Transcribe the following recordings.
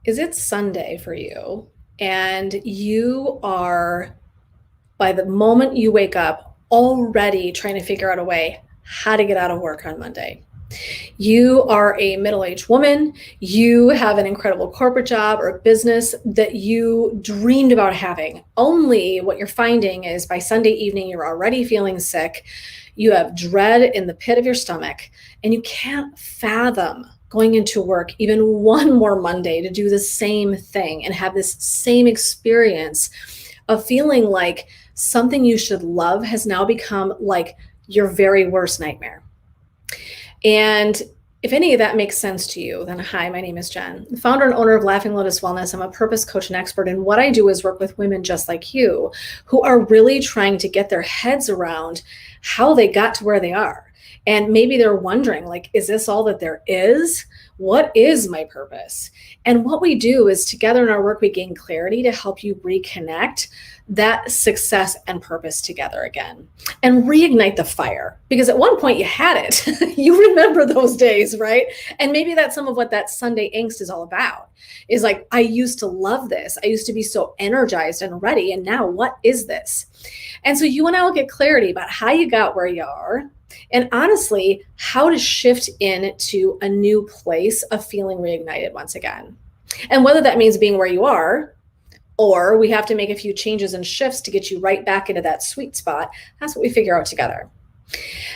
Is it Sunday for you and you are, by the moment you wake up, already trying to figure out a way how to get out of work on Monday? You are a middle aged woman. You have an incredible corporate job or business that you dreamed about having. Only what you're finding is by Sunday evening, you're already feeling sick. You have dread in the pit of your stomach, and you can't fathom going into work even one more Monday to do the same thing and have this same experience of feeling like something you should love has now become like your very worst nightmare. And if any of that makes sense to you, then hi, my name is Jen, the founder and owner of Laughing Lotus Wellness. I'm a purpose coach and expert. And what I do is work with women just like you who are really trying to get their heads around how they got to where they are. And maybe they're wondering, like, is this all that there is? What is my purpose? And what we do is together in our work, we gain clarity to help you reconnect that success and purpose together again and reignite the fire. Because at one point you had it. You remember those days, right? And maybe that's some of what that Sunday angst is all about. Is like, I used to love this. I used to be so energized and ready. And now what is this? And so you and I will get clarity about how you got where you are. And honestly, how to shift into a new place of feeling reignited once again. And whether that means being where you are, or we have to make a few changes and shifts to get you right back into that sweet spot, that's what we figure out together.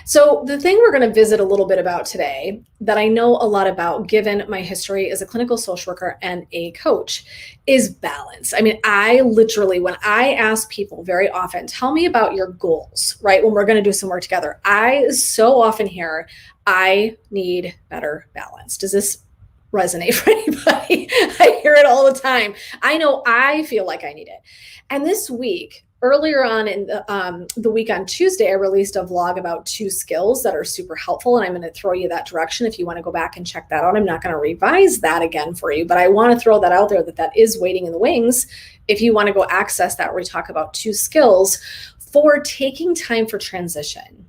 So the thing we're going to visit a little bit about today that I know a lot about, given my history as a clinical social worker and a coach, is balance. I mean, I literally, when I ask people very often, tell me about your goals, right? When we're going to do some work together, I so often hear, I need better balance. Does this resonate for anybody? I hear it all the time. I know I feel like I need it. And this week, earlier on in the week on Tuesday, I released a vlog about 2 skills that are super helpful. And I'm going to throw you that direction if you want to go back and check that out. I'm not going to revise that again for you, but I want to throw that out there that is waiting in the wings. If you want to go access that, where we talk about 2 skills for taking time for transition.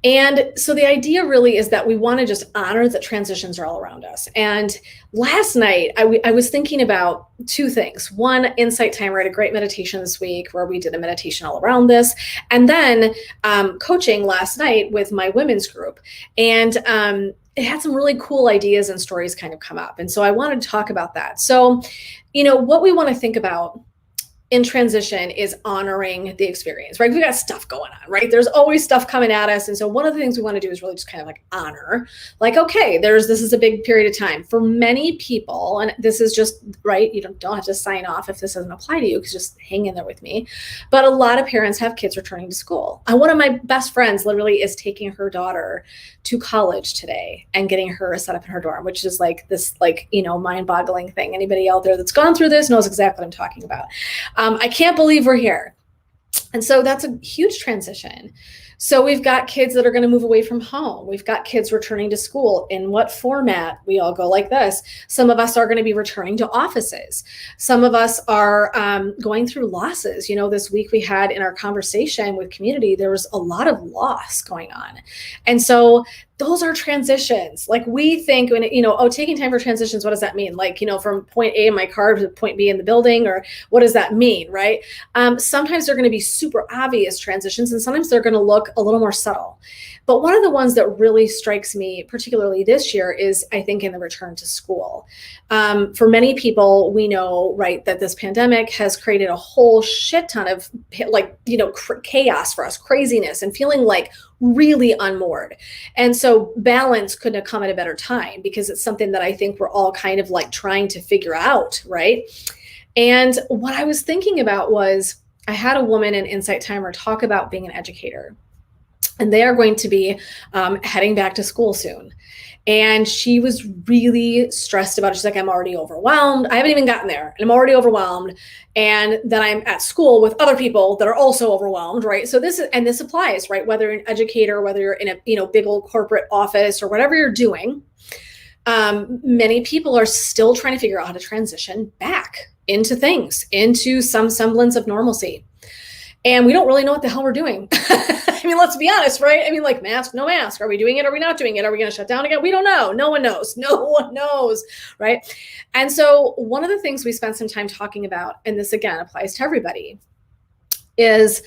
And so the idea really is that we want to just honor that transitions are all around us. And last night, I was thinking about 2 things. One, insight time. We had a great meditation this week where we did a meditation all around this. And then coaching last night with my women's group. And it had some really cool ideas and stories kind of come up. And so I wanted to talk about that. So, what we want to think about in transition is honoring the experience, right? We got stuff going on, right? There's always stuff coming at us. And so one of the things we want to do is really just kind of like honor, like, okay, this is a big period of time for many people. And this is just, right? You don't have to sign off if this doesn't apply to you, because just hang in there with me. But a lot of parents have kids returning to school. One of my best friends literally is taking her daughter to college today and getting her set up in her dorm, which is like this, mind-boggling thing. Anybody out there that's gone through this knows exactly what I'm talking about. I can't believe we're here. And so that's a huge transition. So we've got kids that are going to move away from home. We've got kids returning to school. In what format? We all go like this. Some of us are going to be returning to offices. Some of us are going through losses. This week we had in our conversation with community, there was a lot of loss going on. And so those are transitions. Like we think when, taking time for transitions, what does that mean? Like, from point A in my car to point B in the building, or what does that mean, right? Sometimes they're going to be super obvious transitions, and sometimes they're going to look a little more subtle. But one of the ones that really strikes me, particularly this year, is I think in the return to school. For many people, we know, right, that this pandemic has created a whole shit ton of chaos for us, craziness, and feeling like really unmoored. And so balance couldn't have come at a better time, because it's something that I think we're all kind of like trying to figure out, right? And what I was thinking about was, I had a woman in Insight Timer talk about being an educator, and they are going to be heading back to school soon. And she was really stressed about it. She's like, I'm already overwhelmed. I haven't even gotten there, and I'm already overwhelmed. And then I'm at school with other people that are also overwhelmed, right? So this applies, right? Whether you're an educator, whether you're in a big old corporate office, or whatever you're doing, many people are still trying to figure out how to transition back into things, into some semblance of normalcy. And we don't really know what the hell we're doing. I mean, let's be honest, right? I mean, like mask, no mask. Are we doing it? Are we not doing it? Are we going to shut down again? We don't know. No one knows. No one knows, right? And so one of the things we spent some time talking about, and this again applies to everybody, is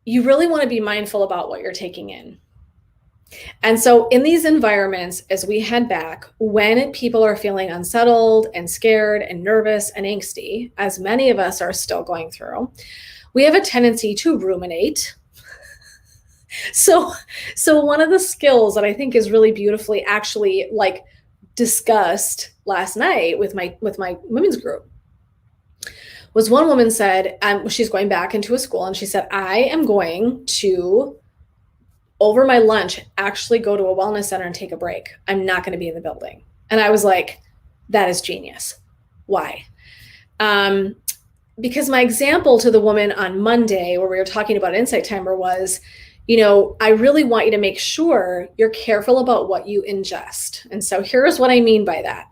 you really want to be mindful about what you're taking in. And so in these environments, as we head back, when people are feeling unsettled and scared and nervous and angsty, as many of us are still going through, we have a tendency to ruminate. So one of the skills that I think is really beautifully actually like discussed last night with my women's group was one woman said, she's going back into a school, and she said, I am going to, over my lunch, actually go to a wellness center and take a break. I'm not going to be in the building. And I was like, that is genius. Why? Because my example to the woman on Monday, where we were talking about Insight Timer, was, I really want you to make sure you're careful about what you ingest. And so here's what I mean by that.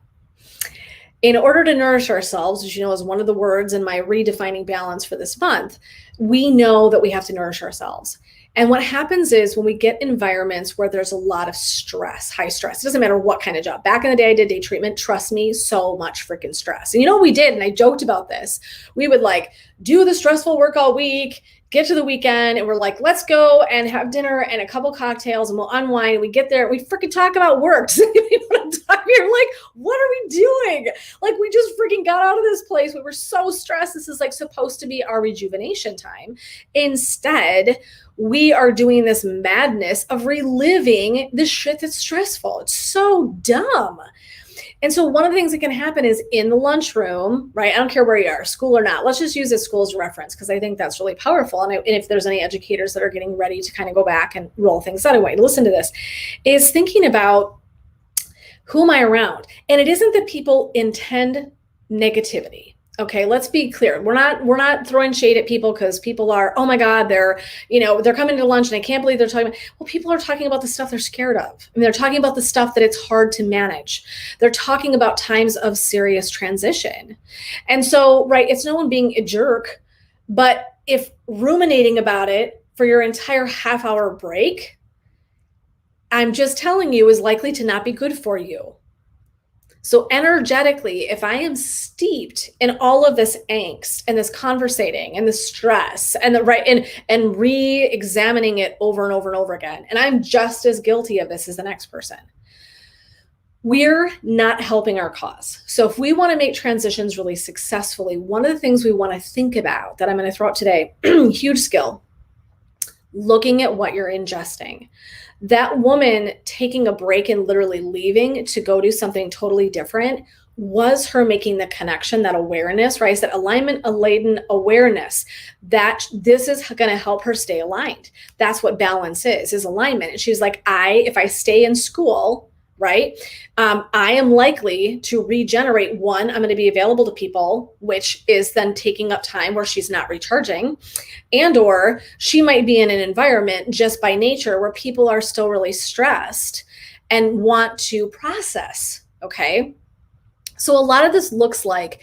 In order to nourish ourselves, as you know, is one of the words in my redefining balance for this month, we know that we have to nourish ourselves. And what happens is when we get environments where there's a lot of stress, high stress, it doesn't matter what kind of job. Back in the day, I did day treatment. Trust me, so much freaking stress. And you know what we did? And I joked about this. We would like do the stressful work all week, get to the weekend, and we're like, let's go and have dinner and a couple cocktails and we'll unwind. And we get there, we freaking talk about work. You know what I'm talking about? Like, what are we doing? Like, we just freaking got out of this place. We were so stressed. This is like supposed to be our rejuvenation time. Instead, we are doing this madness of reliving the shit that's stressful. It's so dumb. And so one of the things that can happen is in the lunchroom, right? I don't care where you are, school or not. Let's just use this school as a reference because I think that's really powerful. And if there's any educators that are getting ready to kind of go back and roll things out away, listen to this, is thinking about who am I around? And it isn't that people intend negativity. Okay, let's be clear. We're not throwing shade at people because people are, oh my God, they're coming to lunch and I can't believe they're talking about, well, people are talking about the stuff they're scared of. I mean, they're talking about the stuff that it's hard to manage. They're talking about times of serious transition. And so, right, it's no one being a jerk, but if ruminating about it for your entire half-hour break, I'm just telling you, is likely to not be good for you. So energetically, if I am steeped in all of this angst and this conversating and the stress and and re-examining it over and over and over again, and I'm just as guilty of this as the next person, we're not helping our cause. So if we want to make transitions really successfully, one of the things we want to think about that I'm going to throw out today, huge skill, looking at what you're ingesting. That woman taking a break and literally leaving to go do something totally different was her making the connection, that awareness, right? I said alignment-laden awareness, that this is going to help her stay aligned. That's what balance is alignment. And she's like, if I stay in school, right, I am likely to regenerate. One, I'm going to be available to people, which is then taking up time where she's not recharging. And or she might be in an environment just by nature where people are still really stressed and want to process, okay? So a lot of this looks like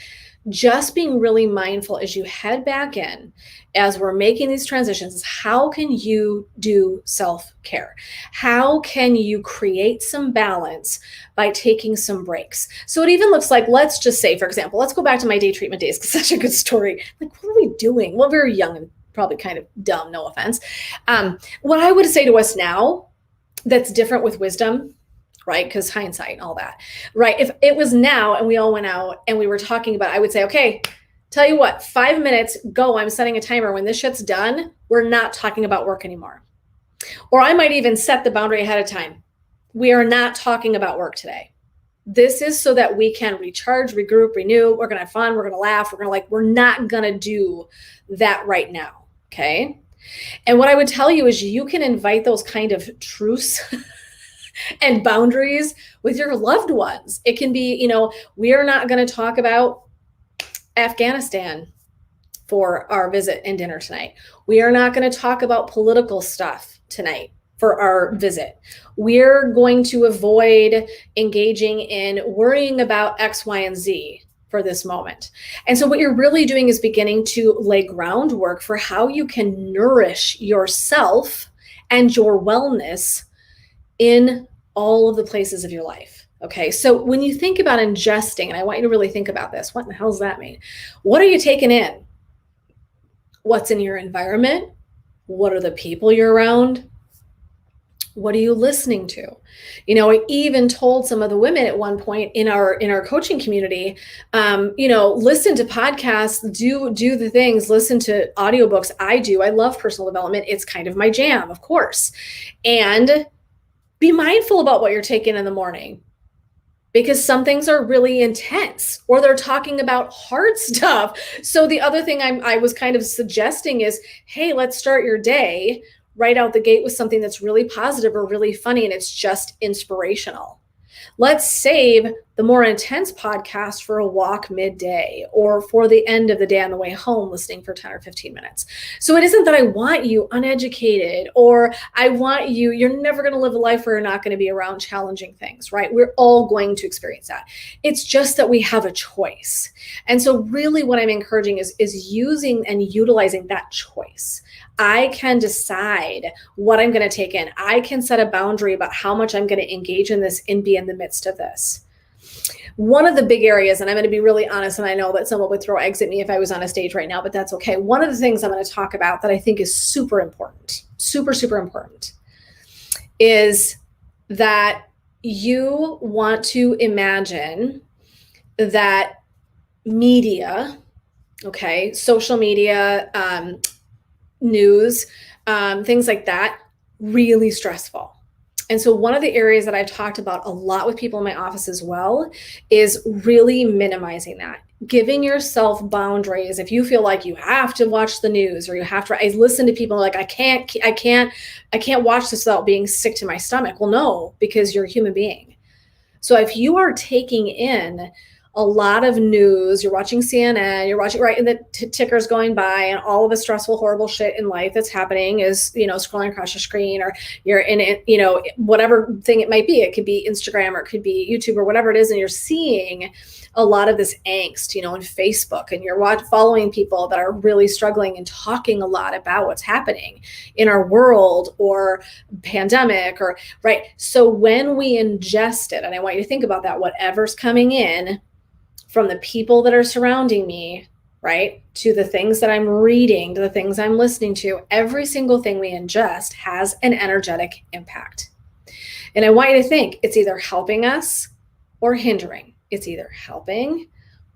just being really mindful as you head back in, as we're making these transitions, is how can you do self-care? How can you create some balance by taking some breaks? So it even looks like, let's just say, for example, let's go back to my day treatment days, because such a good story. Like, what are we doing? Well, very young and probably kind of dumb, no offense. What I would say to us now that's different with wisdom, right? Because hindsight and all that, right? If it was now and we all went out and we were talking about, I would say, okay, tell you what, 5 minutes, go, I'm setting a timer. When this shit's done, we're not talking about work anymore. Or I might even set the boundary ahead of time. We are not talking about work today. This is so that we can recharge, regroup, renew. We're going to have fun. We're going to laugh. We're not going to do that right now. Okay. And what I would tell you is you can invite those kind of truce and boundaries with your loved ones. It can be, we are not going to talk about Afghanistan for our visit and dinner tonight. We are not going to talk about political stuff tonight for our visit. We're going to avoid engaging in worrying about X, Y, and Z for this moment. And so what you're really doing is beginning to lay groundwork for how you can nourish yourself and your wellness in all of the places of your life. Okay, so when you think about ingesting, and I want you to really think about this, what in the hell does that mean? What are you taking in? What's in your environment? What are the people you're around? What are you listening to? I even told some of the women at one point in our coaching community, listen to podcasts, do the things, listen to audiobooks. I love personal development. It's kind of my jam, of course. And be mindful about what you're taking in the morning, because some things are really intense or they're talking about hard stuff. So the other thing I was kind of suggesting is, hey, let's start your day right out the gate with something that's really positive or really funny, and it's just inspirational. Let's save the more intense podcast for a walk midday or for the end of the day on the way home, listening for 10 or 15 minutes. So it isn't that I want you uneducated or I want you're never going to live a life where you're not going to be around challenging things, right? We're all going to experience that. It's just that we have a choice. And so really what I'm encouraging is using and utilizing that choice. I can decide what I'm going to take in. I can set a boundary about how much I'm going to engage in this and be in the midst of this. One of the big areas, and I'm going to be really honest, and I know that someone would throw eggs at me if I was on a stage right now, but that's okay. One of the things I'm going to talk about that I think is super important, super, super important, is that you want to imagine that media, okay, social media, news, things like that, really stressful. And so one of the areas that I've talked about a lot with people in my office as well is really minimizing that, giving yourself boundaries. If you feel like you have to watch the news or you have to, I listen to people like, I can't watch this without being sick to my stomach. Well, no, because you're a human being. So if you are taking in a lot of news, you're watching CNN, you're watching, right, and the ticker's going by and all of the stressful, horrible shit in life that's happening is, scrolling across your screen, or you're in it, whatever thing it might be. It could be Instagram or it could be YouTube or whatever it is. And you're seeing a lot of this angst, on Facebook, and you're following people that are really struggling and talking a lot about what's happening in our world or pandemic or, right. So when we ingest it, and I want you to think about that, whatever's coming in from the people that are surrounding me, right, to the things that I'm reading, to the things I'm listening to, every single thing we ingest has an energetic impact. And I want you to think it's either helping us or hindering. It's either helping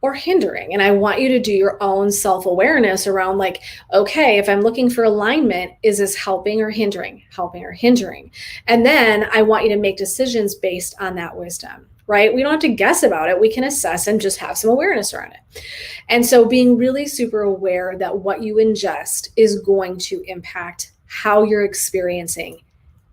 or hindering. And I want you to do your own self-awareness around like, okay, if I'm looking for alignment, is this helping or hindering? Helping or hindering? And then I want you to make decisions based on that wisdom. Right? We don't have to guess about it. We can assess and just have some awareness around it. And so being really super aware that what you ingest is going to impact how you're experiencing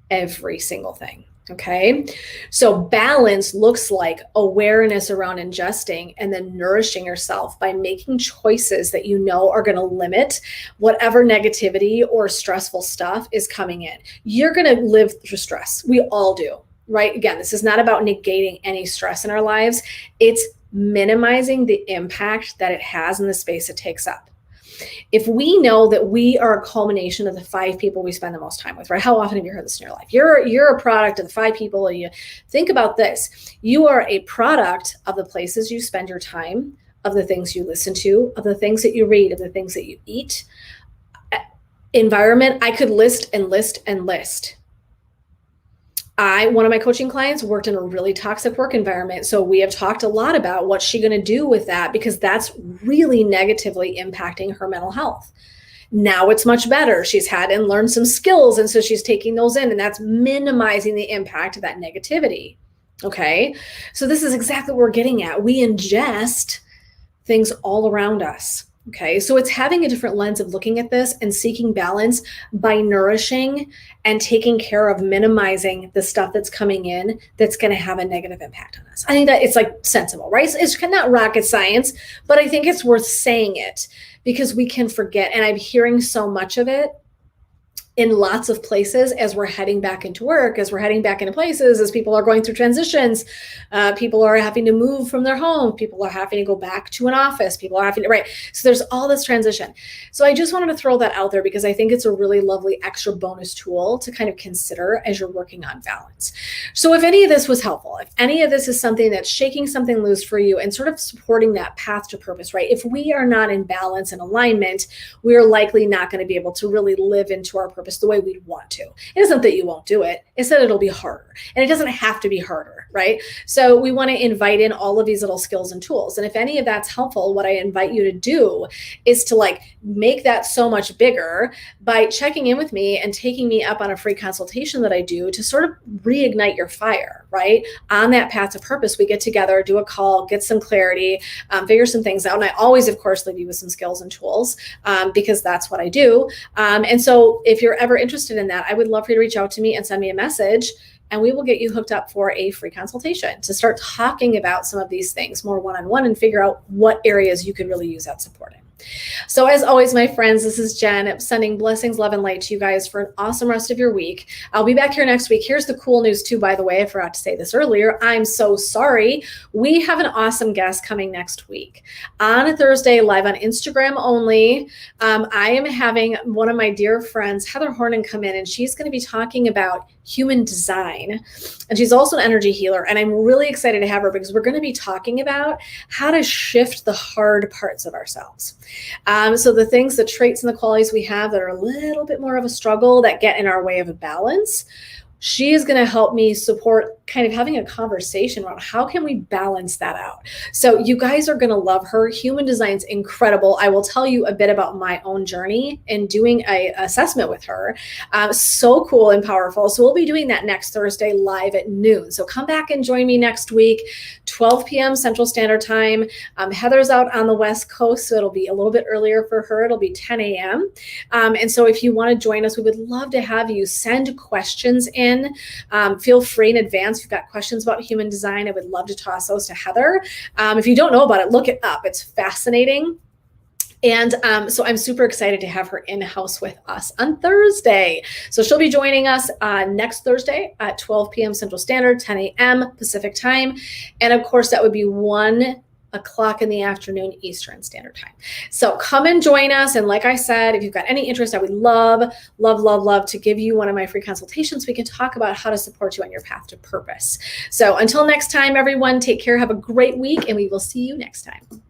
every single thing. Okay. So balance looks like awareness around ingesting and then nourishing yourself by making choices that are going to limit whatever negativity or stressful stuff is coming in. You're going to live through stress. We all do. Right? Again, this is not about negating any stress in our lives. It's minimizing the impact that it has in the space it takes up. If we know that we are a culmination of the 5 people we spend the most time with, right? How often have you heard this in your life? You're a product of the 5 people. And you think about this. You are a product of the places you spend your time, of the things you listen to, of the things that you read, of the things that you eat. Environment, I could list and list and list. One of my coaching clients worked in a really toxic work environment. So we have talked a lot about what's she going to do with that, because that's really negatively impacting her mental health. Now it's much better. She's had and learned some skills. And so she's taking those in, and that's minimizing the impact of that negativity. Okay. So this is exactly what we're getting at. We ingest things all around us. Okay, so it's having a different lens of looking at this and seeking balance by nourishing and taking care of minimizing the stuff that's coming in that's going to have a negative impact on us. I think that it's like sensible, right? It's not rocket science, but I think it's worth saying it because we can forget. And I'm hearing so much of it in lots of places as we're heading back into work, as we're heading back into places, as people are going through transitions, people are having to move from their home, people are having to go back to an office, people are having to, right? So there's all this transition. So I just wanted to throw that out there because I think it's a really lovely extra bonus tool to kind of consider as you're working on balance. So if any of this was helpful, if any of this is something that's shaking something loose for you and sort of supporting that path to purpose, right? If we are not in balance and alignment, we're likely not going to be able to really live into our purpose the way we'd want to. It isn't that you won't do it. It's that it'll be harder. And it doesn't have to be harder, right? So we want to invite in all of these little skills and tools. And if any of that's helpful, what I invite you to do is to like make that so much bigger by checking in with me and taking me up on a free consultation that I do to sort of reignite your fire, right? On that path to purpose, we get together, do a call, get some clarity, figure some things out. And I always, of course, leave you with some skills and tools because that's what I do. And so if you're ever interested in that, I would love for you to reach out to me and send me a message, and we will get you hooked up for a free consultation to start talking about some of these things more one-on-one and figure out what areas you could really use that support in. So as always, my friends, this is Jen sending blessings, love, and light to you guys for an awesome rest of your week. I'll be back here next week. Here's the cool news too, by the way, I forgot to say this earlier. I'm so sorry. We have an awesome guest coming next week on a Thursday, live on Instagram only. I am having one of my dear friends, Heather Hornan, come in, and she's going to be talking about human design. And she's also an energy healer. And I'm really excited to have her because we're going to be talking about how to shift the hard parts of ourselves. So the things, the traits and the qualities we have that are a little bit more of a struggle that get in our way of a balance, she is going to help me support kind of having a conversation around how can we balance that out. So you guys are going to love her. Human design's incredible. I will tell you a bit about my own journey in doing an assessment with her. So cool and powerful. So we'll be doing that next Thursday live at noon. So come back and join me next week, 12 p.m. Central Standard Time. Heather's out on the West Coast, so it'll be a little bit earlier for her. It'll be 10 a.m. And so if you want to join us, we would love to have you send questions in. Feel free in advance. If you've got questions about human design, I would love to toss those to Heather. If you don't know about it, look it up. It's fascinating. And so I'm super excited to have her in-house with us on Thursday. So she'll be joining us next Thursday at 12 p.m. Central Standard, 10 a.m. Pacific Time. And of course, that would be 1 o'clock in the afternoon Eastern Standard Time. So come and join us. And like I said, if you've got any interest, I would love, love, love, love to give you one of my free consultations. We can talk about how to support you on your path to purpose. So until next time, everyone, take care. Have a great week, and we will see you next time.